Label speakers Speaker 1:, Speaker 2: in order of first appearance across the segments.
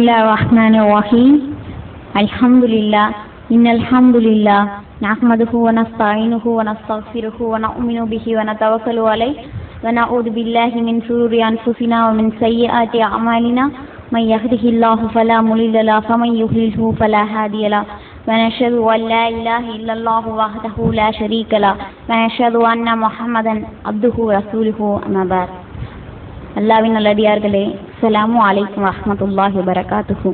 Speaker 1: الله الرحمن الرحيم الحمد لله إن الحمد لله نحمده ونستعينه ونستغفره ونؤمن به ونتوكل عليه ونعوذ بالله من شرور أنفسنا ومن سيئات أعمالنا من يهده الله فلا مضل له ومن يضلل فلا هادي له ونشهد أن لا إله إلا الله وحده لا شريك له ونشهد أن محمدا عبده ورسوله أما بعد. அல்லாஹ்வின் நல்லடியார்களே, அஸ்ஸலாமு அலைக்கும் வரஹ்மத்துல்லாஹி வபரகாத்துஹு.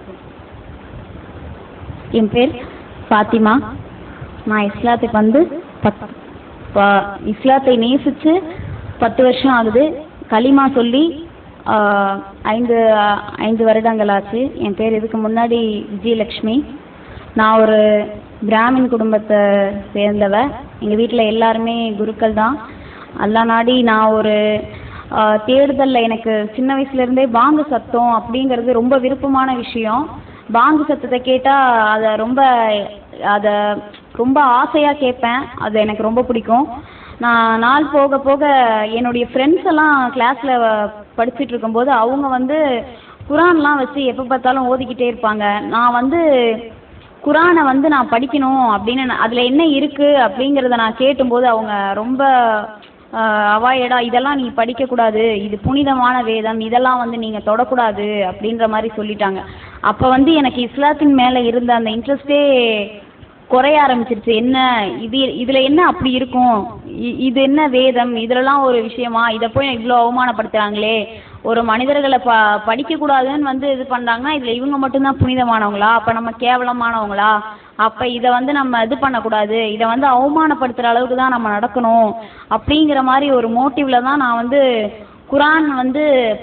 Speaker 1: என் பேர் ஃபாத்திமா. நான் இஸ்லாத்துக்கு இஸ்லாத்தை நேசித்து 10 வருஷம் ஆகுது. கலிமா சொல்லி 5 வருடங்கள் ஆச்சு. என் பேர் இதுக்கு முன்னாடி விஜயலக்ஷ்மி. நான் ஒரு பிராமின் குடும்பத்தை சேர்ந்தவ. எங்கள் வீட்டில் எல்லாருமே குருக்கள் தான். அல்லா நாடி நான் ஒரு தேடுதலில் எனக்கு சின்ன வயசுலேருந்தே பாங்கு சத்தம் அப்படிங்கிறது ரொம்ப விருப்பமான விஷயம். பாங்கு சத்தத்தை கேட்டால் அதை ரொம்ப ஆசையாக கேட்பேன். அது எனக்கு ரொம்ப பிடிக்கும். நான் நாள் போக போக என்னுடைய ஃப்ரெண்ட்ஸ் எல்லாம் கிளாஸில் படிச்சுட்டு இருக்கும்போது அவங்க குரான்லாம் வச்சு எப்போ பார்த்தாலும் ஓதிக்கிட்டே இருப்பாங்க. நான் குரானை நான் படிக்கணும் அப்படின்னு, அதில் என்ன இருக்குது அப்படிங்கிறத நான் கேட்டும்போது அவங்க ரொம்ப அவாய்டா, இதெல்லாம் நீ படிக்கக்கூடாது, இது புனிதமான வேதம், இதெல்லாம் நீங்கள் தொடக்கூடாது அப்படின்ற மாதிரி சொல்லிட்டாங்க. அப்போ எனக்கு இஸ்லாத்தின் மேலே இருந்த அந்த இன்ட்ரெஸ்டே குறைய ஆரம்பிச்சிருச்சு. என்ன இதில் என்ன அப்படி இருக்கும், இது என்ன வேதம், இதிலலாம் ஒரு விஷயமா, இதை போய் இவ்வளோ அவமானப்படுத்துகிறாங்களே, ஒரு மனிதர்களை படிக்கக்கூடாதுன்னு இது பண்ணுறாங்கன்னா இதில் இவங்க மட்டும்தான் புனிதமானவங்களா, அப்போ நம்ம கேவலமானவங்களா, அப்போ இதை நம்ம இது பண்ணக்கூடாது, இதை அவமானப்படுத்துகிற அளவுக்கு தான் நம்ம நடக்கணும் அப்படிங்கிற மாதிரி ஒரு மோட்டிவில் தான் நான் குரான்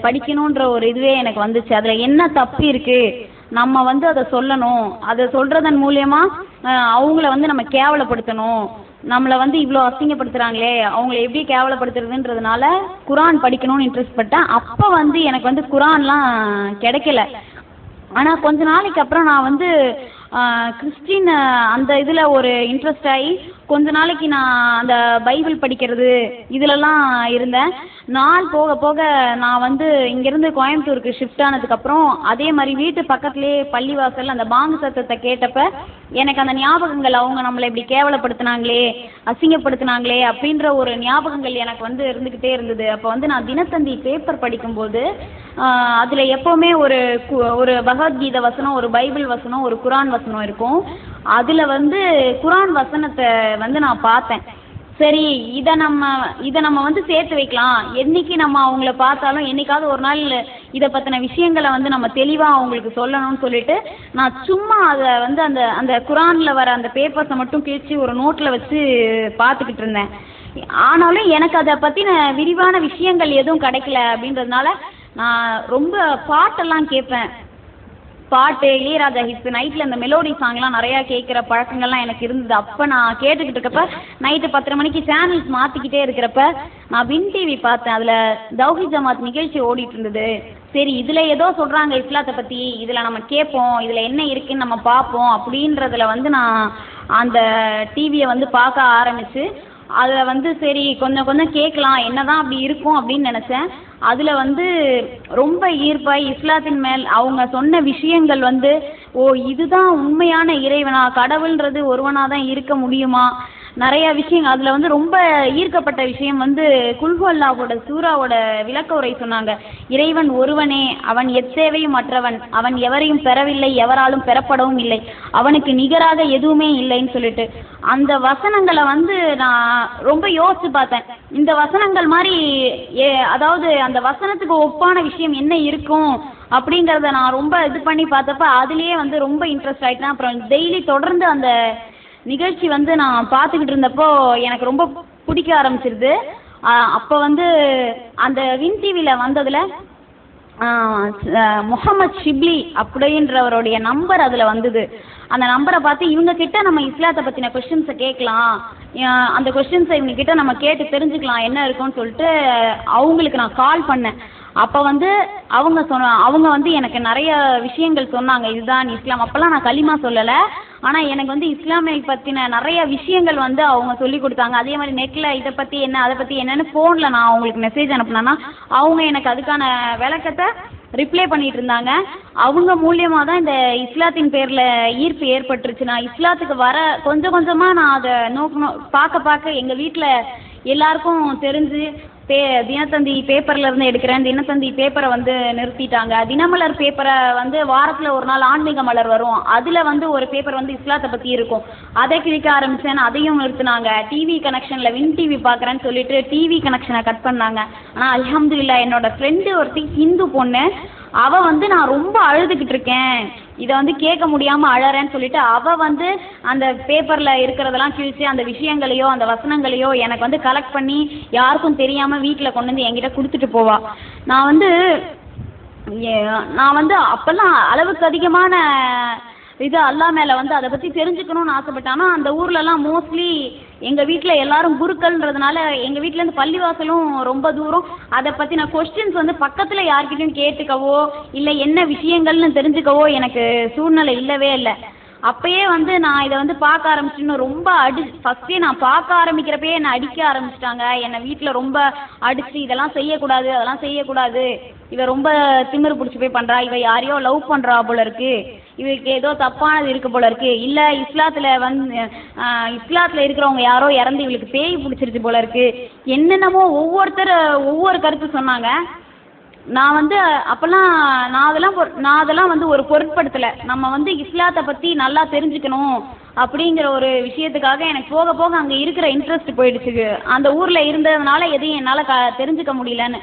Speaker 1: படிக்கணுன்ற ஒரு இதுவே எனக்கு வந்துச்சு. அதில் என்ன தப்பு இருக்குது, நம்ம அதை சொல்லணும், அதை சொல்கிறதன் மூலியமாக அவங்கள நம்ம கேவலப்படுத்தணும், நம்மளை இவ்வளோ அசிங்கப்படுத்துகிறாங்களே அவங்கள எப்படி கேவலப்படுத்துறதுன்றதுனால குரான் படிக்கணும்னு இன்ட்ரெஸ்ட் பட்டேன். அப்போ எனக்கு குரான்லாம் கிடைக்கல. ஆனால் கொஞ்ச நாளைக்கு அப்புறம் நான் கிறிஸ்டின் அந்த இதில் ஒரு இன்ட்ரெஸ்ட் ஆகி கொஞ்ச நாளைக்கு நான் அந்த பைபிள் படிக்கிறது இதிலலாம் இருந்தேன். நாள் போக போக நான் இங்கேருந்து கோயம்புத்தூருக்கு ஷிஃப்ட் ஆனதுக்கப்புறம் அதே மாதிரி வீட்டு பக்கத்துலேயே பள்ளிவாசல் அந்த பாங்கு சத்தத்தை கேட்டப்ப எனக்கு அந்த ஞாபகங்கள், அவங்க நம்மளை இப்படி கேவலப்படுத்தினாங்களே, அசிங்கப்படுத்தினாங்களே அப்படின்ற ஒரு ஞாபகங்கள் எனக்கு இருந்துக்கிட்டே இருந்தது. அப்போ நான் தினத்தந்தி பேப்பர் படிக்கும்போது அதில் எப்போவுமே ஒரு பகவத்கீதை வசனம், ஒரு பைபிள் வசனம், ஒரு குரான் வசனம் இருக்கும். அதில் குரான் வசனத்தை நான் பார்த்தேன். சரி, இதை நம்ம சேர்த்து வைக்கலாம். என்னைக்கு நம்ம அவங்கள பார்த்தாலும் என்னைக்காவது ஒரு நாள் இதை பற்றின விஷயங்களை நம்ம தெளிவாக அவங்களுக்கு சொல்லணும்னு சொல்லிட்டு நான் சும்மா அதை அந்த குரானில் வர அந்த பேப்பர்ஸை மட்டும் கிழிச்சு ஒரு நோட்டில் வச்சு பார்த்துக்கிட்டு இருந்தேன். ஆனாலும் எனக்கு அதை பற்றின விரிவான விஷயங்கள் எதுவும் கிடைக்கல. அப்படின்றதுனால நான் ரொம்ப பாட்டெல்லாம் கேட்பேன். பாட்டு, இளையராஜா ஹிட்ஸ், நைட்டில் இந்த மெலோடி சாங்லாம் நிறையா கேட்குற பழக்கங்கள்லாம் எனக்கு இருந்தது. அப்போ நான் கேட்டுக்கிட்டு இருக்கப்ப நைட்டு 10 மணிக்கு சேனல்ஸ் மாற்றிக்கிட்டே இருக்கிறப்ப நான் வின் டிவி பார்த்தேன். அதில் தௌஹீத் ஜமாத் நிகழ்ச்சி ஓடிட்டு இருந்தது. சரி, இதில் ஏதோ சொல்கிறாங்க இஸ்லாத்தை பற்றி, இதில் நம்ம கேட்போம், இதில் என்ன இருக்குன்னு நம்ம பார்ப்போம் அப்படின்றதுல நான் அந்த டிவியை பார்க்க ஆரம்பித்து அதில் சரி கொஞ்சம் கேட்கலாம், என்ன தான் அப்படி இருக்கும் அப்படின்னு நினச்சேன். அதில் ரொம்ப ஈர்ப்பாய் இஸ்லாத்தின் மேல் அவங்க சொன்ன விஷயங்கள் ஓ இதுதான் உண்மையான இறைவனா, கடவுள்ன்றது ஒருவனாக தான் இருக்க முடியுமா, நிறைய விஷயங்கள் அதில் ரொம்ப ஈர்க்கப்பட்ட விஷயம் குல்ஹு அல்லாஹ்வோட சூராவோட விளக்க உரை சொன்னாங்க. இறைவன் ஒருவனே, அவன் எத்தேவையும் மற்றவன், அவன் எவரையும் பெறவில்லை, எவராலும் பெறப்படவும் இல்லை, அவனுக்கு நிகராக எதுவுமே இல்லைன்னு சொல்லிட்டு அந்த வசனங்களை நான் ரொம்ப யோசிச்சு பார்த்தேன். இந்த வசனங்கள் மாதிரி அதாவது அந்த வசனத்துக்கு ஒப்பான விஷயம் என்ன இருக்கும் அப்படிங்கிறத நான் ரொம்ப இது பண்ணி பார்த்தப்ப அதுலேயே ரொம்ப இன்ட்ரெஸ்ட் ஆகிட்டேன். அப்புறம் டெய்லி தொடர்ந்து அந்த நிகழ்ச்சி நான் பார்த்துக்கிட்டு இருந்தப்போ எனக்கு ரொம்ப பிடிக்க ஆரம்பிச்சிருது. அப்போ அந்த வின் டிவியில் வந்ததில் முகமது ஷிப்லி அப்படின்றவருடைய நம்பர் அதில் வந்தது. அந்த நம்பரை பார்த்து இவங்கக்கிட்ட நம்ம இஸ்லாத்தை பற்றின கொஸ்டின்ஸை கேட்கலாம், அந்த கொஸ்டின்ஸை இவங்கக்கிட்ட நம்ம கேட்டு தெரிஞ்சுக்கலாம் என்ன இருக்குன்னு சொல்லிட்டு அவங்களுக்கு நான் கால் பண்ணேன். அப்போ அவங்க எனக்கு நிறைய விஷயங்கள் சொன்னாங்க, இதுதான் இஸ்லாம். அப்போல்லாம் நான் கலிமா சொல்லலை, ஆனால் எனக்கு இஸ்லாமை பற்றின நிறைய விஷயங்கள் அவங்க சொல்லி கொடுத்தாங்க. அதே மாதிரி நெட்டில் இதை பற்றி என்ன அதை பற்றி என்னென்னு ஃபோனில் நான் அவங்களுக்கு மெசேஜ் அனுப்புனேன்னா அவங்க எனக்கு அதுக்கான விளக்கத்தை ரிப்ளை பண்ணிட்டு இருந்தாங்க. அவங்க மூலியமாக தான் இந்த இஸ்லாத்தின் பேரில் ஈர்ப்பு ஏற்பட்டுருச்சு. நான் இஸ்லாத்துக்கு வர கொஞ்சம் கொஞ்சமாக நான் அதை பார்க்க எங்கள் வீட்டில் எல்லாருக்கும் தெரிஞ்சு தினத்தந்தி பேப்பரில் இருந்து எடுக்கிறேன். தினத்தந்தி பேப்பரை வந்து நிறுத்திட்டாங்க. தினமலர் பேப்பரை வந்து வாரத்தில் ஒரு நாள் ஆன்மீக மலர் வரும், அதில் வந்து ஒரு பேப்பர் வந்து இஸ்லாத்தை பற்றி இருக்கும், அதை கிழிக்க ஆரம்பித்தேன், அதையும் நிறுத்தினாங்க. டிவி கனெக்ஷனில் வின் டிவி பார்க்குறேன்னு சொல்லிட்டு டிவி கனெக்ஷனை கட் பண்ணாங்க. ஆனால் அல்ஹம்துலில்லாஹ் என்னோட ஃப்ரெண்டு ஒருத்தி ஹிந்து பொண்ணு, அவள் வந்து நான் ரொம்ப அழுதுகிட்டு இருக்கேன், இதை வந்து கேட்க முடியாமல் அழறேன்னு சொல்லிட்டு அவள் வந்து அந்த பேப்பரில் இருக்கிறதெல்லாம் கிழிச்சு அந்த விஷயங்களையோ அந்த வசனங்களையோ எனக்கு வந்து கலெக்ட் பண்ணி யாருக்கும் தெரியாமல் வீட்டில் கொண்டு வந்து என்கிட்ட கொடுத்துட்டு போவா. நான் வந்து அப்போல்லாம் அளவுக்கு அதிகமான இது அல்லா மேலே வந்து அதை பற்றி தெரிஞ்சுக்கணும்னு ஆசைப்பட்டேன். ஆனால் அந்த ஊர்லலாம் மோஸ்ட்லி எங்கள் வீட்டில் எல்லாரும் குருக்கள்ன்றதுனால எங்கள் வீட்டிலேருந்து பள்ளிவாசலும் ரொம்ப தூரம். அதை பற்றின கொஸ்டின்ஸ் வந்து பக்கத்தில் யார்கிட்டையும் கேட்டுக்கவோ இல்லை என்ன விஷயங்கள்னு தெரிஞ்சுக்கவோ எனக்கு சூழ்நிலை இல்லவே இல்லை. அப்பயே வந்து நான் இதை வந்து பார்க்க ஆரம்பிச்சுன்னு ரொம்ப ஃபஸ்ட்டே நான் பார்க்க ஆரம்பிக்கிறப்பயே என்னை அடிக்க ஆரம்பிச்சிட்டாங்க. என்னை வீட்டில் ரொம்ப அடித்து இதெல்லாம் செய்யக்கூடாது அதெல்லாம் செய்யக்கூடாது, இவ ரொம்ப திமிரு பிடிச்சி போய் பண்ணுறா, இவ யாரையோ லவ் பண்ணுறா போல இருக்கு, இவருக்கு ஏதோ தப்பானது இருக்கு போல இருக்கு, இல்லை இஸ்லாத்தில் இருக்கிறவங்க யாரோ இறந்து இவளுக்கு பேய் பிடிச்சிருச்சு போல இருக்கு, என்னென்னமோ ஒவ்வொரு கருத்து சொன்னாங்க. நான் வந்து அப்போல்லாம் நான் அதெல்லாம் வந்து ஒரு பொருட்படுத்தலை. நம்ம வந்து இஸ்லாத்தை பற்றி நல்லா தெரிஞ்சுக்கணும் அப்படிங்கிற ஒரு விஷயத்துக்காக எனக்கு போக போக அங்கே இருக்கிற இன்ட்ரெஸ்ட் போயிடுச்சு. அந்த ஊரில் இருந்ததுனால எதையும் என்னால் தெரிஞ்சுக்க முடியலன்னு.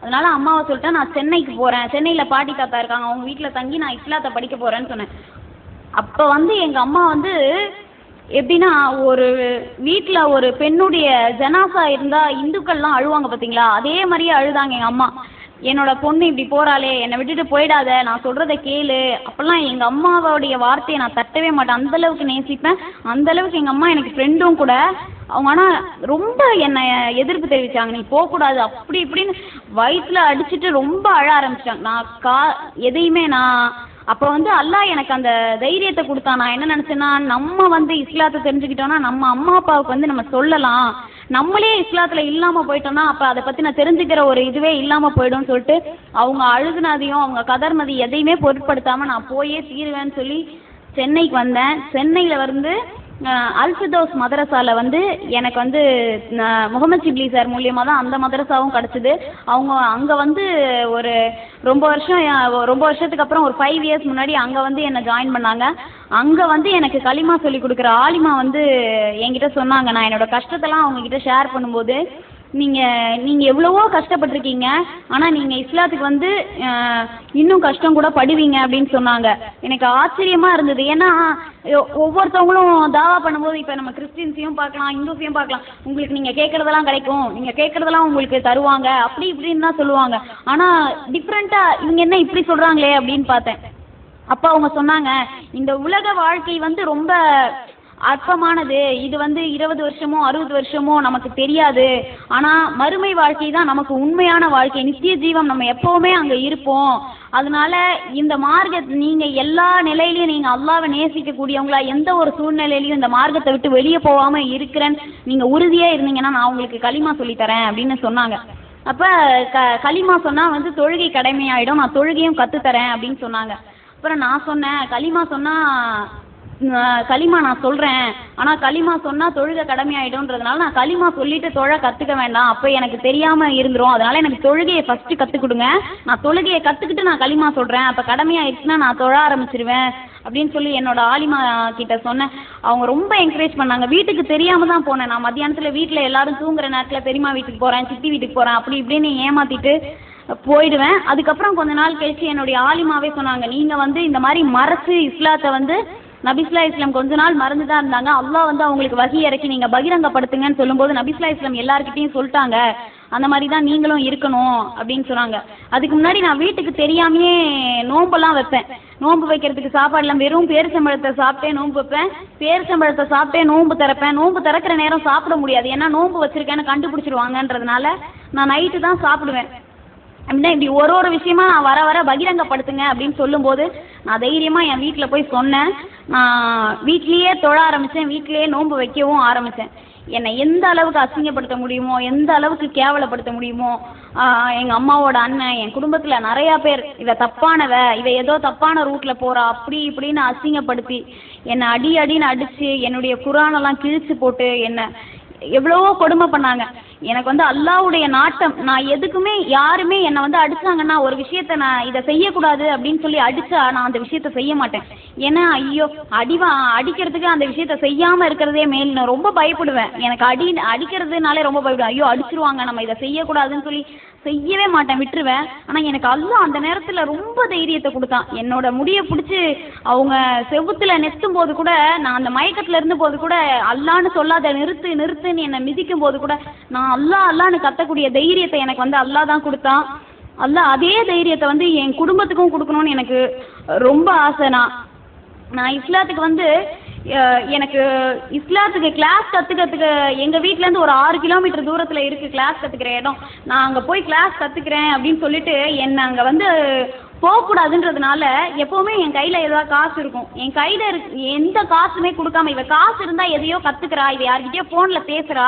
Speaker 1: அதனால அம்மாவை சொல்லிட்டேன், நான் சென்னைக்கு போகிறேன், சென்னையில் பாட்டி தாத்தா இருக்காங்க, அவங்க வீட்டில் தங்கி நான் இஸ்லாத்தை படிக்க போகிறேன்னு சொன்னேன். அப்போ வந்து எங்கள் அம்மா வந்து எப்படின்னா, ஒரு வீட்டில் ஒரு பெண்ணுடைய ஜனாசா இருந்தால் இந்துக்கள்லாம் அழுவாங்க பார்த்தீங்களா, அதே மாதிரியே அழுதாங்க எங்கள் அம்மா. என்னோட பொண்ணு இப்படி போகிறாளே, என்னை விட்டுட்டு போயிடாத, நான் சொல்கிறத கேளு. அப்போல்லாம் எங்கள் அம்மாவோடைய வார்த்தையை நான் தட்டவே மாட்டேன், அந்தளவுக்கு நேசிப்பேன். அந்தளவுக்கு எங்கள் அம்மா எனக்கு ஃப்ரெண்டும் கூட. அவங்க ஆனால் ரொம்ப என்னை எதிர்ப்பு தெரிவித்தாங்க, நீ போகக்கூடாது அப்படி இப்படின்னு வயிற்றில் அடிச்சுட்டு ரொம்ப அழ ஆரம்பிச்சிட்டாங்க. நான் எதையுமே அப்போ வந்து அல்லாஹ் எனக்கு அந்த தைரியத்தை கொடுத்தான். நான் என்ன நினச்சேன்னா, நம்ம வந்து இஸ்லாத்தை தெரிஞ்சுக்கிட்டோன்னா நம்ம அம்மா அப்பாவுக்கு வந்து நம்ம சொல்லலாம், நம்மளே இஸ்லாத்தில் இல்லாமல் போயிட்டோம்னா அப்போ அதை பற்றி நான் தெரிஞ்சுக்கிற ஒரு இதுவே இல்லாமல் போய்டும்னு சொல்லிட்டு அவங்க அழுகுனதையும் அவங்க கதர்னதையும் எதையுமே பொருட்படுத்தாமல் நான் போயே தீருவேன்னு சொல்லி சென்னைக்கு வந்தேன். சென்னையில் வந்து அல்ஃபிதோஸ் மதரசாவில் வந்து எனக்கு வந்து முகமது ஷிப்லி சார் மூலியமாக தான் அந்த மதரசாவும் கிடச்சிது. அவங்க அங்கே வந்து ஒரு ரொம்ப வருஷத்துக்கு அப்புறம் ஒரு 5 இயர்ஸ் முன்னாடி அங்கே வந்து என்னை ஜாயின் பண்ணாங்க. அங்கே வந்து எனக்கு களிமா சொல்லி கொடுக்குற ஆலிமா வந்து என்கிட்ட சொன்னாங்க, நான் என்னோடய கஷ்டத்தெல்லாம் அவங்கக்கிட்ட ஷேர் பண்ணும்போது, நீங்கள் எவ்வளவோ கஷ்டப்பட்டிருக்கீங்க, ஆனால் நீங்கள் இஸ்லாத்துக்கு வந்து இன்னும் கஷ்டம் கூட படுவீங்க அப்படின்னு சொன்னாங்க. எனக்கு ஆச்சரியமாக இருந்தது. ஏன்னா ஒவ்வொருத்தவங்களும் தாவா பண்ணும்போது இப்போ நம்ம கிறிஸ்டின்ஸையும் பார்க்கலாம், இந்துஸையும் பார்க்கலாம், உங்களுக்கு நீங்கள் கேட்குறதெல்லாம் கிடைக்கும், நீங்கள் கேட்குறதெல்லாம் உங்களுக்கு தருவாங்க, அப்படி இப்படின்னு தான் சொல்லுவாங்க. ஆனால் டிஃப்ரெண்ட்டாக இவங்க என்ன இப்படி சொல்கிறாங்களே அப்படின்னு பார்த்தேன். அப்போ அவங்க சொன்னாங்க, இந்த உலக வாழ்க்கை வந்து ரொம்ப அற்பமானது, இது வந்து 20 வருஷமோ 60 வருஷமோ நமக்கு தெரியாது, ஆனால் மறுமை வாழ்க்கை தான் நமக்கு உண்மையான வாழ்க்கை, நித்திய ஜீவம், நம்ம எப்போவுமே அங்கே இருப்போம். அதனால இந்த மார்க்கத்தை நீங்கள் எல்லா நிலையிலையும் நீங்கள் அல்லாஹ்வை நேசிக்கக்கூடியவங்களா எந்த ஒரு சூழ்நிலையிலையும் இந்த மார்க்கத்தை விட்டு வெளியே போகாமல் இருக்கிறேன்னு நீங்கள் உறுதியாக இருந்தீங்கன்னா நான் உங்களுக்கு களிமா சொல்லித்தரேன் அப்படின்னு சொன்னாங்க. அப்போ களிமா சொன்னால் வந்து தொழுகை கடமையாயிடும், நான் தொழுகையும் கற்றுத்தரேன் அப்படின்னு சொன்னாங்க. அப்புறம் நான் சொன்னேன், களிமா நான் சொல்கிறேன், ஆனால் களிமா சொன்னால் தொழுகை கடமையாயிடும்ன்றதுனால நான் களிமா சொல்லிட்டு கற்றுக்க வேண்டாம், அப்போ எனக்கு தெரியாமல் இருந்துரும், அதனால் எனக்கு தொழுகையை ஃபஸ்ட்டு கற்றுக் கொடுங்க, நான் தொழுகையை கற்றுக்கிட்டு நான் களிமா சொல்கிறேன், அப்போ கடமையாயிடுச்சுன்னா நான் தொழ ஆரம்பிச்சிருவேன் அப்படின்னு சொல்லி என்னோட ஆலிமா கிட்ட சொன்னேன். அவங்க ரொம்ப என்கரேஜ் பண்ணாங்க. வீட்டுக்கு தெரியாமல் தான் போனேன். நான் மத்தியானத்தில் வீட்டில் எல்லாரும் தூங்குற நேரத்தில் பெரியம்மா வீட்டுக்கு போகிறேன், சித்தி வீட்டுக்கு போகிறேன், அப்படி இப்படின்னு ஏமாற்றிட்டு போயிடுவேன். அதுக்கப்புறம் கொஞ்ச நாள் கழிச்சு என்னுடைய ஆலிமாவே சொன்னாங்க, நீங்கள் வந்து இந்த மாதிரி மறைச்சு இஸ்லாத்தை வந்து நபிஸ்லா இஸ்லாம் கொஞ்ச நாள் மறந்து தான் இருந்தாங்க, அல்லாஹ் வந்து அவங்களுக்கு வகி இறக்கி நீங்கள் பகிரங்கப்படுத்துங்கன்னு சொல்லும்போது நபிஸ்லா இஸ்லாம் எல்லாருக்கிட்டையும் சொல்லிட்டாங்க, அந்த மாதிரி தான் நீங்களும் இருக்கணும் அப்படின்னு சொன்னாங்க. அதுக்கு முன்னாடி நான் வீட்டுக்கு தெரியாமையே நோம்பெல்லாம் வைப்பேன். நோன்பு வைக்கிறதுக்கு சாப்பாடுலாம் வெறும் பேரிச்சம்பழத்தை சாப்பிட்டே நோன்பு வைப்பேன், பேரிச்சம்பழத்தை சாப்பிட்டே நோன்பு திறப்பேன். நோன்பு திறக்கிற நேரம் சாப்பிட முடியாது, ஏன்னா நோன்பு வச்சுருக்கேன்னு கண்டுபிடிச்சிருவாங்கன்றதுனால நான் நைட்டு தான் சாப்பிடுவேன். அப்படின்னா இப்படி ஒரு விஷயமா நான் வர வர பகிரங்கப்படுத்துங்க அப்படின்னு சொல்லும்போது நான் தைரியமாக என் வீட்டில் போய் சொன்னேன். நான் வீட்லேயே தொழ ஆரம்பித்தேன், வீட்டிலேயே நோன்பு வைக்கவும் ஆரம்பித்தேன். என்னை எந்த அளவுக்கு அசிங்கப்படுத்த முடியுமோ, எந்த அளவுக்கு கேவலப்படுத்த முடியுமோ, எங்கள் அம்மாவோட அண்ணன், என் குடும்பத்தில் நிறையா பேர் இவ தப்பானவ, இவ ஏதோ தப்பான ரூட்டில் போகிறா அப்படி இப்படின்னு அசிங்கப்படுத்தி என்னை அடின்னு அடித்து என்னுடைய குரானெல்லாம் கிழிச்சு போட்டு என்னை எவ்வளவோ கொடுமை பண்ணாங்க. எனக்கு வந்து அல்லாஹ்வுடைய நாட்டம், நான் எதுக்குமே யாருமே என்னை வந்து அடித்தாங்கன்னா ஒரு விஷயத்த நான் இதை செய்யக்கூடாது அப்படின்னு சொல்லி அடித்தா நான் அந்த விஷயத்த செய்ய மாட்டேன். ஏன்னா ஐயோ அடிக்கிறதுக்கு அந்த விஷயத்த செய்யாமல் இருக்கிறதே மேல். நான் ரொம்ப பயப்படுவேன். எனக்கு அடிக்கிறதுனாலே ரொம்ப பயப்படுவேன். ஐயோ அடிச்சிருவாங்க, நம்ம இதை செய்யக்கூடாதுன்னு சொல்லி செய்யவே மாட்டேன், விட்டுருவேன். ஆனால் எனக்கு அல்லாஹ் அந்த நேரத்தில் ரொம்ப தைரியத்தை கொடுத்தான். என்னோட முடியை பிடிச்சி அவங்க செவுத்தில் நெத்தும் போது கூட, நான் அந்த மயக்கத்தில் இருந்தபோது கூட அல்லான்னு சொல்லாத நிறுத்துன்னு என்னை மிதிக்கும் போது கூட நான் அல்லான்னு கத்தக்கூடிய தைரியத்தை எனக்கு வந்து அல்லாஹ் தான் கொடுத்தான். அல்லாஹ் அதே தைரியத்தை வந்து என் குடும்பத்துக்கும் கொடுக்கணும்னு எனக்கு ரொம்ப ஆசை. நான் இஸ்லாத்துக்கு வந்து எனக்கு இஸ்லாத்துக்கு கிளாஸ் கற்றுக்கிறதுக்கு எங்கள் வீட்டிலேருந்து ஒரு 6 கிலோமீட்டர் தூரத்தில் இருக்குது கிளாஸ் கற்றுக்கிற இடம். நான் அங்கே போய் கிளாஸ் கற்றுக்கிறேன் அப்படின்னு சொல்லிட்டு என்னை அங்கே வந்து போகக்கூடாதுன்றதுனால எப்போவுமே என் கையில் ஏதாவது காசு இருக்கும். என் கையில் எந்த காசுமே கொடுக்காம, இவ காசு இருந்தால் எதையோ கற்றுக்கிறா, இவ யார்கிட்டயோ ஃபோனில் பேசுகிறா,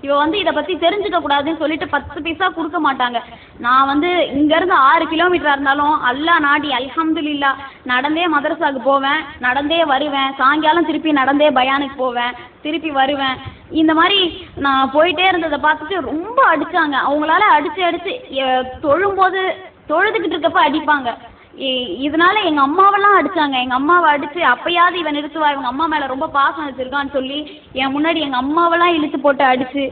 Speaker 1: இவ வந்து இதை பற்றி தெரிஞ்சுக்க கூடாதுன்னு சொல்லிட்டு 10 பைசா கொடுக்க மாட்டாங்க. நான் வந்து இங்கேருந்து 6 கிலோமீட்டராக இருந்தாலும் அல்லாஹ் நாடி அல்ஹம்துலில்லாஹ் நடந்தே மதரசாவுக்கு போவேன், நடந்தே வருவேன், சாயங்காலம் திருப்பி நடந்தே பயானுக்கு போவேன், திருப்பி வருவேன். இந்த மாதிரி நான் போயிட்டே இருந்ததை பார்த்துட்டு ரொம்ப அடித்தாங்க. அவங்களால அடித்து தொழுதுகிட்டு இருக்கப்ப அடிப்பாங்க. இதனால எங்கள் அம்மாவெல்லாம் அடித்தாங்க. எங்கள் அம்மாவை அடித்து அப்பயாவது இவன் நிறுத்துவா, இவங்க அம்மா மேலே ரொம்ப பாசம் வச்சுருக்கான்னு சொல்லி என் முன்னாடி எங்கள் அம்மாவெல்லாம் இழுத்து போட்டு அடித்து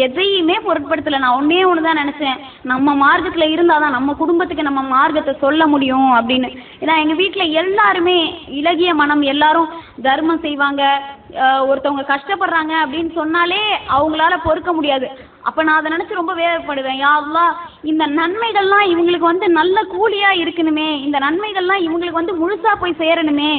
Speaker 1: எதையுமே பொருட்படுத்தலை. நான் ஒன்று தான் நினச்சேன், நம்ம மார்க்கத்தில் இருந்தால் தான் நம்ம குடும்பத்துக்கு நம்ம மார்க்கத்தை சொல்ல முடியும் அப்படின்னு. ஏன்னா எங்கள் வீட்டில் எல்லாருமே இலகிய மனம், எல்லாரும் தர்மம் செய்வாங்க. ஒருத்தவங்க கஷ்டப்படுறாங்க அப்படின்னு சொன்னாலே அவங்களால பொறுக்க முடியாது. அப்போ நான் அதை நினச்சி ரொம்ப வேதனைப்படுவேன். யா அல்லாஹ், இந்த நன்மைகள்லாம் இவங்களுக்கு வந்து நல்ல கூலியாக இருக்கணுமே, இந்த நன்மைகள்லாம் இவங்களுக்கு வந்து முழுசாக போய் சேரணுமே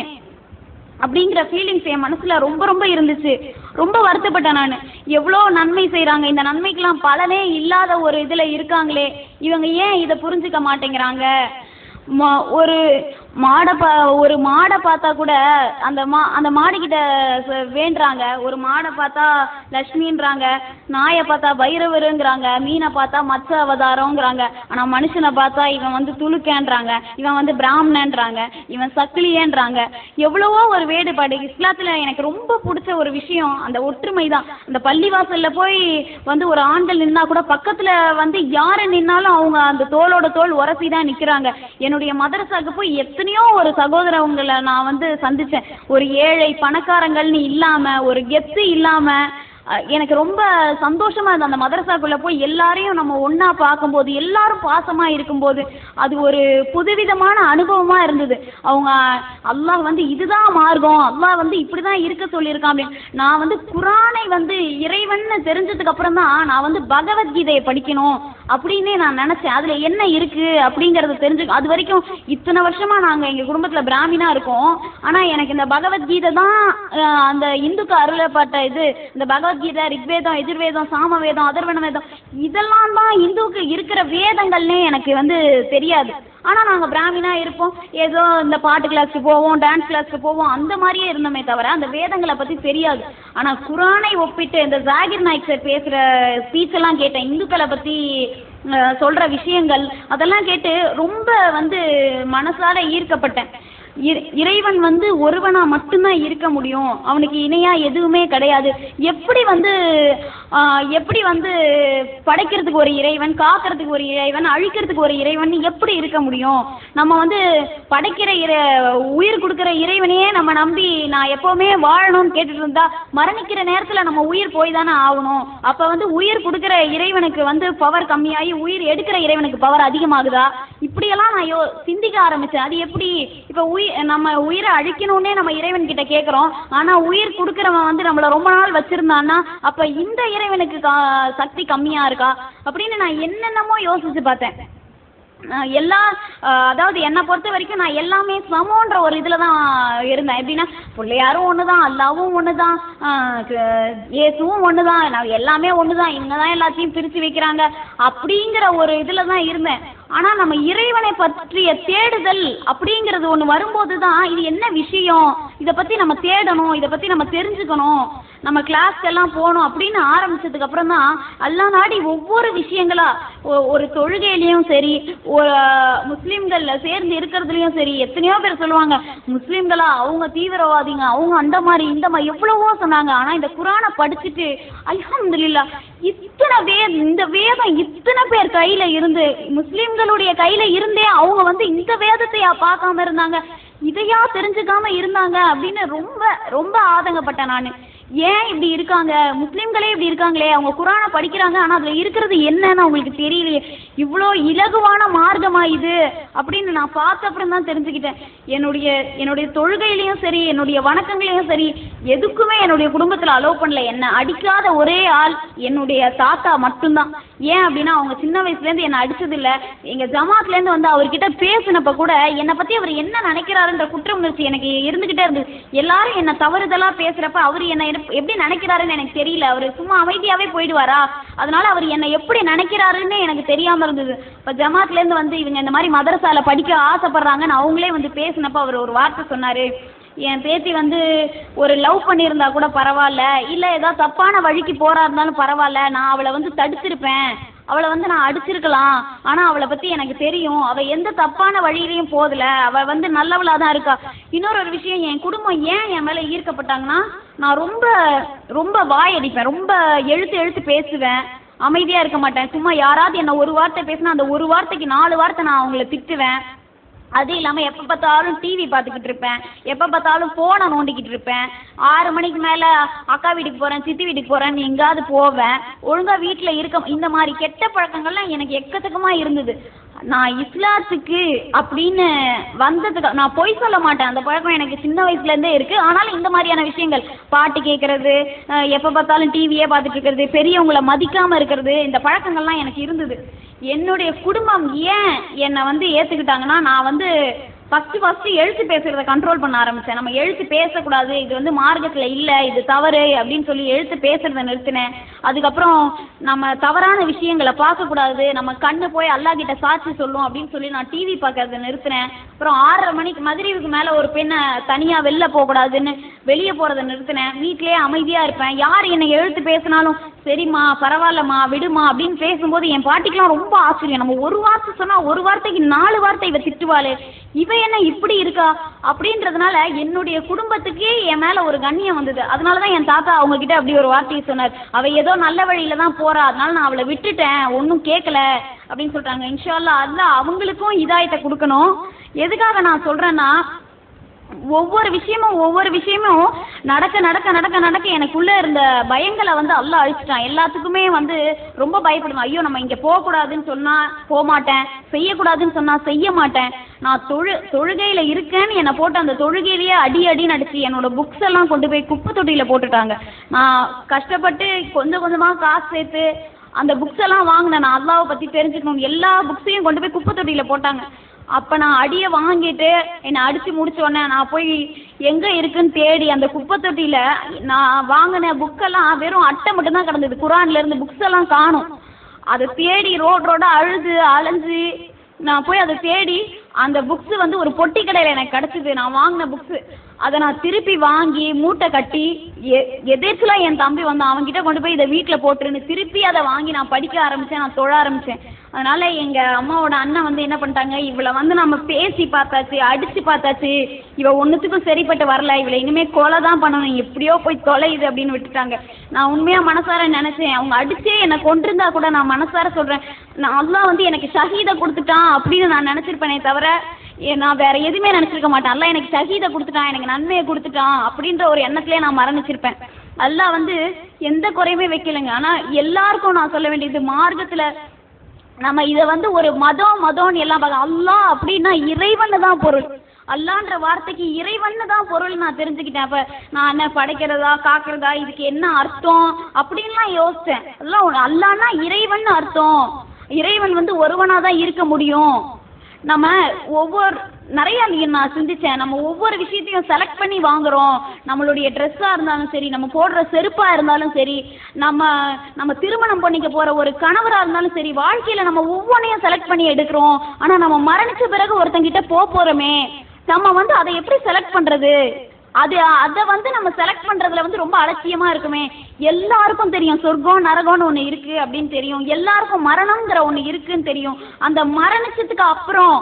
Speaker 1: அப்படிங்கிற ஃபீலிங்ஸ் என் மனசில் ரொம்ப இருந்துச்சு. ரொம்ப வருத்தப்பட்டேன் நான். எவ்வளோ நன்மை செய்கிறாங்க, இந்த நன்மைக்கெல்லாம் பலனே இல்லாத ஒரு இதில் இருக்காங்களே, இவங்க ஏன் இதை புரிஞ்சுக்க மாட்டேங்கிறாங்க. ஒரு மாடை பார்த்தா கூட அந்த மாடுகிட்ட வேண்டுறாங்க. ஒரு மாடை பார்த்தா லக்ஷ்மின்றாங்க, நாயை பார்த்தா பைரவருங்கிறாங்க, மீனை பார்த்தா மச்ச அவதாரங்கிறாங்க. ஆனால் மனுஷனை பார்த்தா இவன் வந்து துலுக்கேன்றாங்க, இவன் வந்து பிராமணன்றாங்க, இவன் சக்கிலியேன்றாங்க. எவ்வளவோ ஒரு வேறுபாடு. இஸ்லாத்தில் எனக்கு ரொம்ப பிடிச்ச ஒரு விஷயம் அந்த ஒற்றுமை தான். அந்த பள்ளிவாசலில் போய் வந்து ஒரு ஆண்கள் நின்னா கூட பக்கத்தில் வந்து யார் நின்னாலும் அவங்க அந்த தோளோட தோள் உரசி தான் நிற்கிறாங்க. என்னுடைய மதரசாவுக்கு போய் எத்தனையோ ஒரு சகோதரவங்களை நான் வந்து சந்தித்தேன். ஒரு ஏழை பணக்காரங்கள்னு இல்லாமல், ஒரு கெத்து இல்லாமல் எனக்கு ரொம்ப சந்தோஷமாக இருந்தது. அந்த மதரசாக்குள்ளே போய் எல்லாரையும் நம்ம ஒன்றா பார்க்கும்போது, எல்லாரும் பாசமாக இருக்கும்போது அது ஒரு புதுவிதமான அனுபவமாக இருந்தது. அவங்க அல்லாஹ் வந்து இதுதான் மார்க்கம், அல்லாஹ் வந்து இப்படி தான் இருக்க சொல்லியிருக்கான் அப்படின்னு. நான் வந்து குரானை வந்து இறைவன்னு தெரிஞ்சதுக்கப்புறம் தான் நான் வந்து பகவத்கீதையை படிக்கணும் அப்படின்னே நான் நினச்சேன். அதில் என்ன இருக்குது அப்படிங்கிறத தெரிஞ்சுக்க. அது வரைக்கும் இத்தனை வருஷமாக நாங்கள் எங்கள் குடும்பத்தில் பிராமினாக இருக்கோம். ஆனால் எனக்கு இந்த பகவத்கீதை தான் அந்த இந்துக்கு அருளப்பட்ட இது. இந்த பகவத்கீதை, ரிக்வேதம், எஜுர்வேதம், சாமவேதம், அதர்வண வேதம், இதெல்லாம் தான் இந்துவுக்கு இருக்கிற வேதங்கள்னே எனக்கு வந்து தெரியாது. ஆனால் நாங்கள் பிராமினாக இருப்போம், ஏதோ இந்த பாட்டு கிளாஸுக்கு போவோம், டான்ஸ் கிளாஸுக்கு போவோம், அந்த மாதிரியே இருந்தோமே தவிர அந்த வேதங்களை பற்றி தெரியாது. ஆனால் குரானை ஒப்பிட்டு இந்த ஜாகிர் நாயக் சார் பேசுகிற ஸ்பீச்செல்லாம் கேட்டேன். இந்துக்களை பற்றி சொல்கிற விஷயங்கள் அதெல்லாம் கேட்டு ரொம்ப வந்து மனசால ஈர்க்கப்பட்டேன். இறைவன் வந்து ஒருவனா மட்டும்தான் இருக்க முடியும், அவனுக்கு இணையா எதுவுமே கிடையாது. எப்படி வந்து படைக்கிறதுக்கு ஒரு இறைவன், காக்கிறதுக்கு ஒரு இறைவன், அழிக்கிறதுக்கு ஒரு இறைவன் எப்படி இருக்க முடியும்? நம்ம வந்து படைக்கிற உயிர் கொடுக்குற இறைவனையே நம்ம நம்பி நான் எப்போவுமே வாழணும்னு கேட்டுட்டு இருந்தா மரணிக்கிற நேரத்தில் நம்ம உயிர் போய் தானே ஆகணும். அப்போ வந்து உயிர் கொடுக்குற இறைவனுக்கு வந்து பவர் கம்மியாகி உயிர் எடுக்கிற இறைவனுக்கு பவர் அதிகமாகுதா? இப்படியெல்லாம் நான் சிந்திக்க ஆரம்பித்தேன். அது எப்படி? இப்போ நம்ம உயிரை அழிக்கணும்னே நம்ம இறைவன் கிட்ட கேட்குறோம், ஆனால் உயிர் கொடுக்குறவன் வந்து நம்மளை ரொம்ப நாள் வச்சுருந்தான்னா அப்போ இந்த இறைவனுக்கு சக்தி கம்மியாக இருக்கா அப்படின்னு நான் என்னென்னமோ யோசித்து பார்த்தேன். அதாவது என்னை பொறுத்த வரைக்கும் நான் எல்லாமே சமோன்ற ஒரு இதில் தான் இருந்தேன். எப்படின்னா பிள்ளையாரும் ஒன்று தான், அல்லாவும் ஒன்று தான், இயேசுவும் ஒன்று தான், நான் எல்லாமே ஒன்று தான், இவங்க தான் எல்லாத்தையும் பிரித்து வைக்கிறாங்க அப்படிங்கிற ஒரு இதில் தான் இருந்தேன். ஆனால் நம்ம இறைவனை பற்றிய தேடுதல் அப்படிங்கிறது ஒன்று வரும்போது தான் இது என்ன விஷயம், இதை பற்றி நம்ம தேடணும், இதை பற்றி நம்ம தெரிஞ்சுக்கணும், நம்ம கிளாஸ்க்கெல்லாம் போகணும் அப்படின்னு ஆரம்பித்ததுக்கப்புறம் தான் அல்லாஹ் நாடி ஒவ்வொரு விஷயங்களா ஒரு தொழுகையிலையும் சரி, ஒரு முஸ்லீம்களில் சேர்ந்து இருக்கிறதுலையும் சரி, எத்தனையோ பேர் சொல்லுவாங்க முஸ்லீம்களா அவங்க தீவிரவாதிங்க, அவங்க அந்த மாதிரி இந்த மாதிரி எவ்வளவோ சொன்னாங்க. ஆனால் இந்த குரானை படிச்சுட்டு அல்ஹம்துலில்லாஹ் இந்த வேதம் இத்தனை பேர் கையில் இருந்து, முஸ்லீம்களுடைய கையில் இருந்தே அவங்க வந்து இந்த வேதத்தையா பார்க்காம இருந்தாங்க, இதையா தெரிஞ்சுக்காம இருந்தாங்க அப்படின்னு ரொம்ப ரொம்ப ஆதங்கப்பட்டேன் நான். ஏன் இப்படி இருக்காங்க, முஸ்லீம்களே இப்படி இருக்காங்களே, அவங்க குரானை படிக்கிறாங்க ஆனால் அதில் இருக்கிறது என்னன்னு அவங்களுக்கு தெரியலையே, இவ்வளோ இலகுவான மார்க்கமா இது அப்படின்னு நான் பார்த்த அப்புறம் தான் தெரிஞ்சுக்கிட்டேன். என்னுடைய தொழுகையிலையும் சரி, என்னுடைய வணக்கங்களையும் சரி, எதுக்குமே என்னுடைய குடும்பத்தில் அலோவ் பண்ணல. என்னை அடிக்காத ஒரே ஆள் என்னுடைய தாத்தா மட்டும்தான். ஏன் அப்படின்னா அவங்க சின்ன வயசுலேருந்து என்னை அடித்ததில்லை. எங்கள் ஜமாத்லேருந்து வந்து அவர்கிட்ட பேசினப்ப கூட என்னை பற்றி அவர் என்ன நினைக்கிறாருன்ற குற்ற உணர்ச்சி எனக்கு இருந்துக்கிட்டே இருந்தது. எல்லாரும் என்னை தவறுதலாக பேசுகிறப்ப அவர் என்னை எப்படி நினைக்கிறாருன்னு எனக்கு தெரியல. அவர் சும்மா அமைதியாகவே போயிடுவாரா, அதனால அவர் என்னை எப்படி நினைக்கிறாருன்னு எனக்கு தெரியாமல் இருந்தது. இப்போ ஜமாத்லேருந்து வந்து இவங்க இந்த மாதிரி மதரசால படிக்க ஆசைப்படுறாங்கன்னு அவங்களே வந்து பேசினப்போ அவர் ஒரு வார்த்தை சொன்னார். என் பேத்தி வந்து ஒரு லவ் பண்ணியிருந்தா கூட பரவாயில்ல, இல்லை ஏதாவது தப்பான வழிக்கு போறா இருந்தாலும் பரவாயில்ல, நான் அவளை வந்து தடுத்திருப்பேன், அவளை வந்து நான் அடிச்சிருக்கலாம், ஆனால் அவளை பற்றி எனக்கு தெரியும், அவள் எந்த தப்பான வழியிலையும் போகல, அவள் வந்து நல்லவளாக தான் இருக்கா. இன்னொரு விஷயம், என் குடும்பம் ஏன் என் மேலே ஈர்க்கப்பட்டாங்கன்னா, நான் ரொம்ப ரொம்ப வாயடிப்பேன், ரொம்ப எழுத்து பேசுவேன், அமைதியாக இருக்க மாட்டேன். சும்மா யாராவது என்னை ஒரு வார்த்தை பேசினா அந்த ஒரு வார்த்தைக்கு 4 வார்த்தை நான் அவங்கள திட்டுவேன். அது இல்லாமல் எப்போ பார்த்தாலும் டிவி பார்த்துக்கிட்டு இருப்பேன், எப்போ பார்த்தாலும் ஃபோனை நோண்டிக்கிட்டு இருப்பேன். 6 மணிக்கு மேலே அக்கா வீட்டுக்கு போகிறேன், சித்தி வீட்டுக்கு போகிறேன்னு எங்கேயாவது போவேன். ஒழுங்காக வீட்டில் இருக்க இந்த மாதிரி கெட்ட பழக்கங்கள்லாம் எனக்கு எக்கச்சக்கமாக இருந்தது. நான் இஸ்லாத்துக்கு அப்படின்னு வந்ததுக்கு நான் பொய் சொல்ல மாட்டேன், அந்த பழக்கம் எனக்கு சின்ன வயசுலேருந்தே இருக்குது. ஆனாலும் இந்த மாதிரியான விஷயங்கள், பாட்டு கேட்குறது, எப்போ பார்த்தாலும் டிவியே பார்த்துட்டு இருக்கிறது, பெரியவங்களை மதிக்காமல் இருக்கிறது, இந்த பழக்கங்கள்லாம் எனக்கு இருந்தது. என்னுடைய குடும்பம் ஏன் என்னை வந்து ஏற்றுக்கிட்டாங்கன்னா, நான் வந்து ஃபஸ்ட்டு எழுத்து பேசுகிறத கண்ட்ரோல் பண்ண ஆரம்பித்தேன். நம்ம எழுத்து பேசக்கூடாது, இது வந்து மார்க்கத்தில் இல்லை, இது தவறு அப்படின்னு சொல்லி எழுத்து பேசுகிறத நிறுத்தினேன். அதுக்கப்புறம் நம்ம தவறான விஷயங்களை பார்க்கக்கூடாது, நம்ம கண்ணு போய் அல்லாஹ்கிட்ட சாட்சி சொல்லும் அப்படின்னு சொல்லி நான் டிவி பார்க்கறத நிறுத்தினேன். அப்புறம் 6:30 மணிக்கு மகரிபுக்கு மேலே ஒரு பெண்ணை தனியாக வெளில போகக்கூடாதுன்னு வெளியே போகிறத நிறுத்தினேன். வீட்டிலேயே அமைதியாக இருப்பேன். யார் என்னை எழுத்து பேசினாலும் சரிம்மா பரவாயில்லம்மா விடுமா அப்படின்னு பேசும்போது என் பாட்டிக்கெலாம் ரொம்ப ஆச்சரியம். நம்ம ஒரு வார்த்தை சொன்னால் ஒரு வார்த்தைக்கு 4 வார்த்தை இவ திட்டுவாளே, இவ என்ன இப்படி இருக்கா அப்படின்றதுனால என்னுடைய குடும்பத்துக்கே என் மேலே ஒரு கண்ணியம் வந்தது. அதனால தான் என் தாத்தா அவங்கக்கிட்ட அப்படி ஒரு வார்த்தையை சொன்னார், அவள் ஏதோ நல்ல வழியில் தான் போகிறா, அதனால நான் அவளை விட்டுட்டேன், ஒன்றும் கேட்கல அப்படின்னு சொல்கிறாங்க. இன்ஷா அல்லாஹ் அதுதான் அவங்களுக்கும் இதாயத்தை கொடுக்கணும். எதுக்காக நான் சொல்கிறேன்னா, ஒவ்வொரு விஷயமும் நடக்க எனக்குள்ளே இருந்த பயங்களை வந்து அல்லாஹ் அழிச்சிட்டான். எல்லாத்துக்குமே வந்து ரொம்ப பயப்படுவேன். ஐயோ நம்ம இங்கே போகக்கூடாதுன்னு சொன்னால் போக மாட்டேன், செய்யக்கூடாதுன்னு சொன்னால் செய்ய மாட்டேன். நான் தொழுகையில் இருக்கேன்னு என்னை போட்டு அந்த தொழுகையிலேயே அடின்னு அடிச்சு என்னோட புக்ஸ் எல்லாம் கொண்டு போய் குப்பை தொட்டியில் போட்டுட்டாங்க. நான் கஷ்டப்பட்டு கொஞ்சமாக காசு சேர்த்து அந்த புக்ஸ் எல்லாம் வாங்கினேன். நான் அல்லாவை பற்றி தெரிஞ்சுக்கணும், எல்லா புக்ஸையும் கொண்டு போய் குப்பை தொட்டியில் போட்டாங்க. அப்போ நான் அடியை வாங்கிட்டு என்னை அடித்து முடித்தோடனே நான் போய் எங்கே இருக்குன்னு தேடி அந்த குப்பை தொட்டியில் நான் வாங்கின புக்கெல்லாம் வெறும் அட்டை மட்டும்தான் கிடந்தது, குரான்லேருந்து புக்ஸ் எல்லாம் காணும். அதை தேடி ரோடாக அலைஞ்சு நான் போய் அதை தேடி அந்த புக்ஸு வந்து ஒரு பொட்டி கடையில் எனக்கு கிடச்சிது, நான் வாங்கின புக்ஸு. அதை நான் திருப்பி வாங்கி மூட்டை கட்டி எதேர்ச்சிலாம் என் தம்பி வந்து அவங்ககிட்ட கொண்டு போய் இதை வீட்டில் போட்டுருன்னு திருப்பி அதை வாங்கி நான் படிக்க ஆரம்பித்தேன், நான் தொழ ஆரம்பித்தேன். அதனால் எங்கள் அம்மாவோட அண்ணன் வந்து என்ன பண்ணிட்டாங்க, இவளை வந்து நம்ம பேசி பார்த்தாச்சு, அடித்து பார்த்தாச்சு, இவள் ஒன்றுத்துக்கும் சரிப்பட்டு வரல, இவளை இனிமேல் கொலை தான் பண்ணணும், எப்படியோ போய் தொலையுது அப்படின்னு விட்டுட்டாங்க. நான் உண்மையாக மனசார நினச்சேன், அவங்க அடித்தே என்னை கொண்டிருந்தா கூட நான் மனசார சொல்கிறேன், நான் அல்லாஹ் வந்து எனக்கு ஷஹீதை கொடுத்துட்டான் அப்படின்னு நான் நினச்சிருப்பேனே தவிர நான் வேறு எதுவுமே நினச்சிருக்க மாட்டேன். அல்லாஹ் எனக்கு ஷஹீதை கொடுத்துட்டான், எனக்கு நன்மையை கொடுத்துட்டான் அப்படின்ற ஒரு எண்ணத்திலே நான் மரணிச்சிருப்பேன். அல்லாஹ் வந்து எந்த குறையுமே வைக்கலைங்க. ஆனால் எல்லாருக்கும் நான் சொல்ல வேண்டியது, மார்க்கத்தில் நம்ம இதை வந்து ஒரு மதம்னு எல்லாம் பார்க்க, அல்லாஹ் அப்படின்னா இறைவன் தான் பொருள், அல்லான்ற வார்த்தைக்கு இறைவன் தான் பொருள் நான் தெரிஞ்சுக்கிட்டேன். அப்போ நான் என்ன படைக்கிறதா காக்கிறதா இதுக்கு என்ன அர்த்தம் அப்படின்லாம் யோசித்தேன். அதெல்லாம் அல்லான்னா இறைவன் அர்த்தம், இறைவன் வந்து ஒருவனாக தான் இருக்க முடியும். நம்ம நிறையா நான் சிந்திச்சேன். நம்ம ஒவ்வொரு விஷயத்தையும் செலக்ட் பண்ணி வாங்குறோம். நம்மளுடைய ட்ரெஸ்ஸாக இருந்தாலும் சரி, நம்ம போடுற செருப்பாக இருந்தாலும் சரி, நம்ம திருமணம் பண்ணிக்க போகிற ஒரு கணவராக இருந்தாலும் சரி, வாழ்க்கையில் நம்ம ஒவ்வொன்றையும் செலக்ட் பண்ணி எடுக்கிறோம். ஆனால் நம்ம மரணித்த பிறகு ஒருத்தங்கிட்ட போகிறோமே, நம்ம அதை எப்படி செலக்ட் பண்ணுறது? அதை நம்ம செலக்ட் பண்ணுறதுல ரொம்ப அலட்சியமாக இருக்குமே. எல்லாருக்கும் தெரியும் சொர்க்கம் நரகம்னு ஒன்று இருக்குது அப்படின்னு தெரியும். எல்லாருக்கும் மரணங்கிற ஒன்று இருக்குன்னு தெரியும். அந்த மரணிச்சதுக்கு அப்புறம்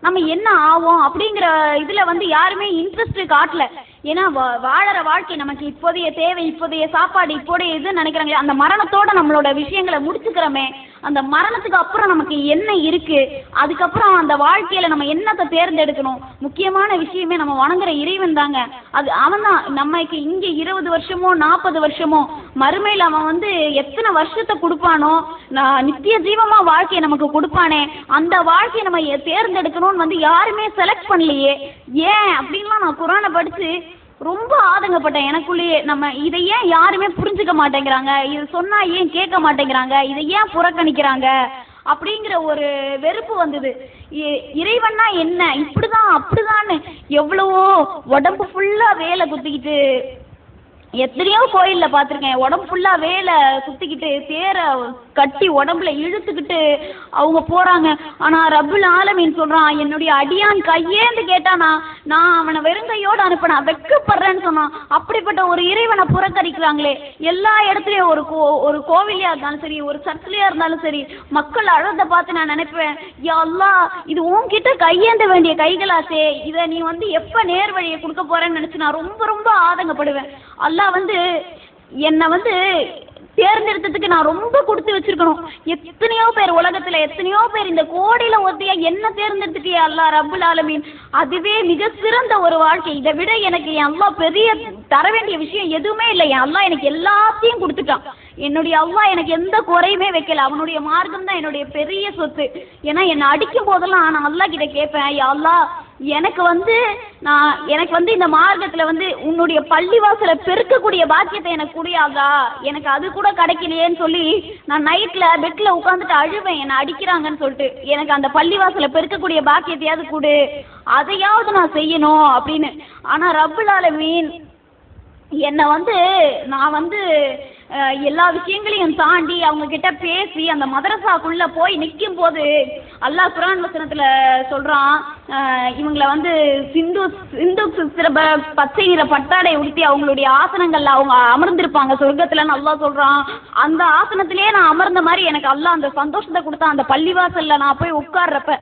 Speaker 1: நம்ம என்ன ஆவோம் அப்படிங்கிற இதில் யாருமே இன்ட்ரெஸ்ட் காட்டல. ஏன்னா வாழற வாழ்க்கை நமக்கு இப்போதைய தேவை, இப்போதைய சாப்பாடு, இப்போதைய இதுன்னு நினைக்கிறாங்களே. அந்த மரணத்தோட நம்மளோட விஷயங்களை முடிச்சுக்கிறோமே, அந்த மரணத்துக்கு அப்புறம் நமக்கு என்ன இருக்கு, அதுக்கப்புறம் அந்த வாழ்க்கையில நம்ம என்னத்தை தேர்ந்தெடுக்கணும்? முக்கியமான விஷயமே நம்ம வணங்குற இறைவன் தாங்க. அவன் தான் நமக்கு இங்க 20 வருஷமோ 40 வருஷமோ, மறுமையில் அவன் எத்தனை வருஷத்தை கொடுப்பானோ, நித்திய ஜீவமா வாழ்க்கையை நமக்கு கொடுப்பானே, அந்த வாழ்க்கையை நம்ம தேர்ந்தெடுக்கணும்னு யாருமே செலக்ட் பண்ணலையே. ஏன் அப்படின்லாம் நான் குரானை படிச்சு ரொம்ப ஆதங்கப்பட்டேன் எனக்குள்ளேயே. நம்ம இதை ஏன் யாருமே புரிஞ்சுக்க மாட்டேங்கிறாங்க, இது சொன்னா ஏன் கேட்க மாட்டேங்கிறாங்க, இதை ஏன் புறக்கணிக்கிறாங்க அப்படிங்கிற ஒரு வெறுப்பு வந்தது. இறைவன்னா என்ன, இப்படிதான் அப்படிதான்னு எவ்வளவோ உடம்பு ஃபுல்லா வேலை குத்திக்கிட்டு, எத்தனையோ கோயிலில் பார்த்துருக்கேன், உடம்பு ஃபுல்லாக வேலை சுற்றிக்கிட்டு தேரை கட்டி உடம்புல இழுத்துக்கிட்டு அவங்க போகிறாங்க. ஆனால் ரப்புல் ஆலமீன் சொல்கிறான், என்னுடைய அடியான் கையேந்து கேட்டானா நான் அவனை வெறுங்கையோடு அனுப்பினேன், வெட்கப்படுறேன்னு சொன்னான். அப்படிப்பட்ட ஒரு இறைவனை புறக்கணிக்கிறாங்களே. எல்லா இடத்துலையும் ஒரு கோவிலையாக இருந்தாலும் சரி, ஒரு சர்ச்சிலையாக இருந்தாலும் சரி, மக்கள் அழகை பார்த்து நான் நினைப்பேன், யா அல்லாஹ், இது உன்கிட்ட கையேந்த வேண்டிய கைகளாச்சே, இதை நீ எப்போ நேர் வழியை கொடுக்க போகிறேன்னு நினச்சி நான் ரொம்ப ரொம்ப ஆதங்கப்படுவேன். அல்லாஹ் என்னை தேர்ந்தெடுத்ததுக்கு நான் ரொம்ப கொடுத்து வச்சிருக்கணும். எத்தனையோ பேர் உலகத்துல, எத்தனையோ பேர் இந்த கோடியில ஒருத்தையா என்ன தேர்ந்தெடுத்துட்டியா அல்லாஹ் ரப்புல் ஆலமீன். அதுவே மிக சிறந்த ஒரு வாழ்க்கை. இதை விட எனக்கு என் அல்லாஹ் பெரிய தர வேண்டிய விஷயம் எதுவுமே இல்லை. என் அல்லாஹ் எனக்கு எல்லாத்தையும் கொடுத்துட்டான். என்னுடைய அல்லாஹ் எனக்கு எந்த குறையுமே வைக்கல. அவனுடைய மார்க்கம் தான் என்னுடைய பெரிய சொத்து. ஏன்னா என்னை அடிக்கும் போதெல்லாம் நான் அல்லாஹ் கிட்ட கேட்பேன், யா அல்லாஹ், எனக்கு இந்த மார்க்கத்துல உன்னுடைய பள்ளிவாசலை பெருக்கக்கூடிய பாக்கியத்தை எனக்கு குடியாதா, எனக்கு அது கூட கிடைக்கலையேன்னு சொல்லி நான் நைட்ல பெட்ல உட்காந்துட்டு அழுவேன், என்னை அடிக்கிறாங்கன்னு சொல்லிட்டு. எனக்கு அந்த பள்ளிவாசலை பெருக்கக்கூடிய பாக்கியத்தையாவது கொடு, அதையாவது நான் செய்யணும் அப்படின்னு. ஆனா ரப்புல் ஆலமீன் என்னை நான் எல்லா விஷயங்களையும் தாண்டி அவங்க கிட்ட பேசி அந்த மதரசாக்குள்ள போய் நிற்கும் போது அல்லாஹ் குர்ஆன் வசனத்துல சொல்றான், இவங்களை சிந்து பச்சை நிற பட்டாடை உடுத்தி அவங்களுடைய ஆசனங்கள்ல அவங்க அமர்ந்திருப்பாங்க சொர்க்கத்துலன்னு அல்லாஹ் சொல்றான். அந்த ஆசனத்திலேயே நான் அமர்ந்த மாதிரி எனக்கு அல்லாஹ் அந்த சந்தோஷத்தை கொடுத்தான். அந்த பள்ளிவாசல்ல நான் போய் உட்கார்றப்ப